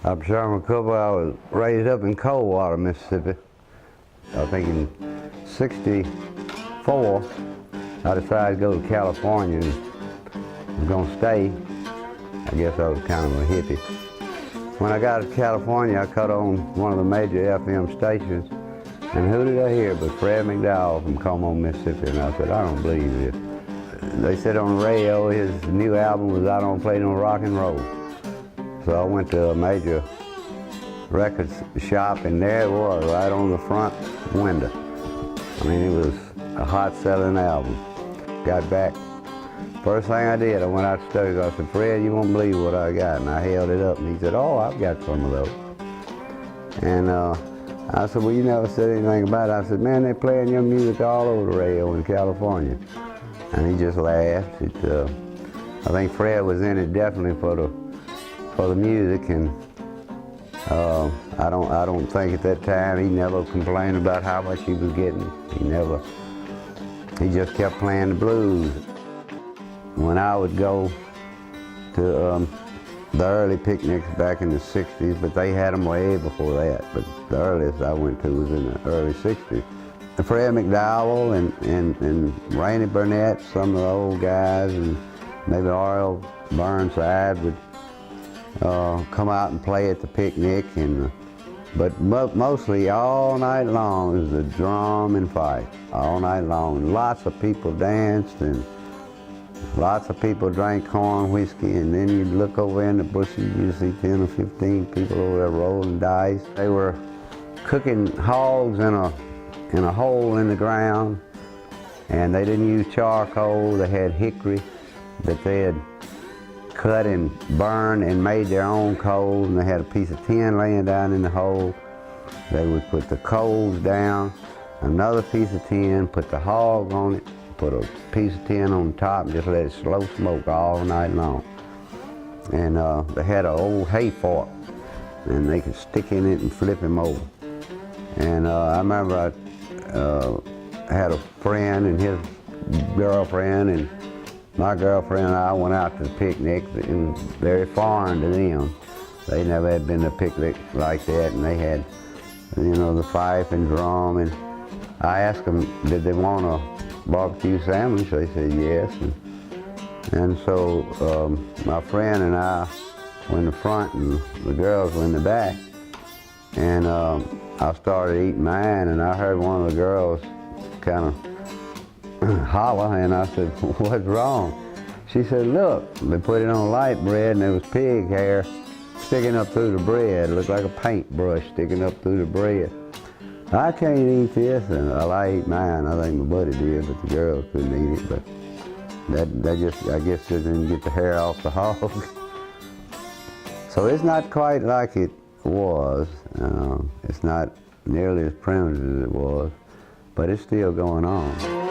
I'm Sherman Cooper. I was raised up in Coldwater, Mississippi. I think in '64, I decided to go to California and was going to stay. I guess I was kind of a hippie. When I got to California, I cut on one of the major FM stations, and who did I hear but Fred McDowell from Como, Mississippi, and I said, I don't believe this. They said on the radio his new album was out on Play No Rock and Roll. So I went to a major record shop, and there it was, right on the front window. I mean, it was a hot-selling album. Got back, first thing I did, I went out to the studio. I said, Fred, you won't believe what I got. And I held it up, and he said, oh, I've got some of those. And I said, well, you never said anything about it. I said, man, they're playing your music all over the radio in California. And he just laughed. I think Fred was in it definitely for the music, and I don't think at that time he never complained about how much he was getting. He just kept playing the blues. When I would go to the early picnics back in the '60s, but they had them way before that, but the earliest I went to was in the early '60s. Fred McDowell and Rainey Burnett, some of the old guys, and maybe R.L. Burnside would come out and play at the picnic, but mostly all night long it was a drum and fight, all night long. Lots of people danced, and lots of people drank corn whiskey, and then you'd look over in the bushes, you'd see 10 or 15 people over there rolling dice. They were cooking hogs in a hole in the ground, and they didn't use charcoal. They had hickory that they had cut and burned and made their own coals, and they had a piece of tin laying down in the hole. They would put the coals down, another piece of tin, put the hog on it, put a piece of tin on top, and just let it slow smoke all night long. And they had an old hay fork, and they could stick in it and flip him over. And I remember I had a friend and his girlfriend, and my girlfriend and I went out to the picnic, and very foreign to them. They never had been to a picnic like that, and they had, the fife and drum. And I asked them, did they want a barbecue sandwich? They said yes. And so my friend and I were in the front, and the girls were in the back. And I started eating mine, and I heard one of the girls kind of holler, and I said, what's wrong? She said, look, they put it on light bread, and there was pig hair sticking up through the bread. It looked like a paintbrush sticking up through the bread. I can't eat this, and I ate mine. I think my buddy did, but the girls couldn't eat it. But that just, I guess, just didn't get the hair off the hog. So it's not quite like it was. It's not nearly as primitive as it was, but it's still going on.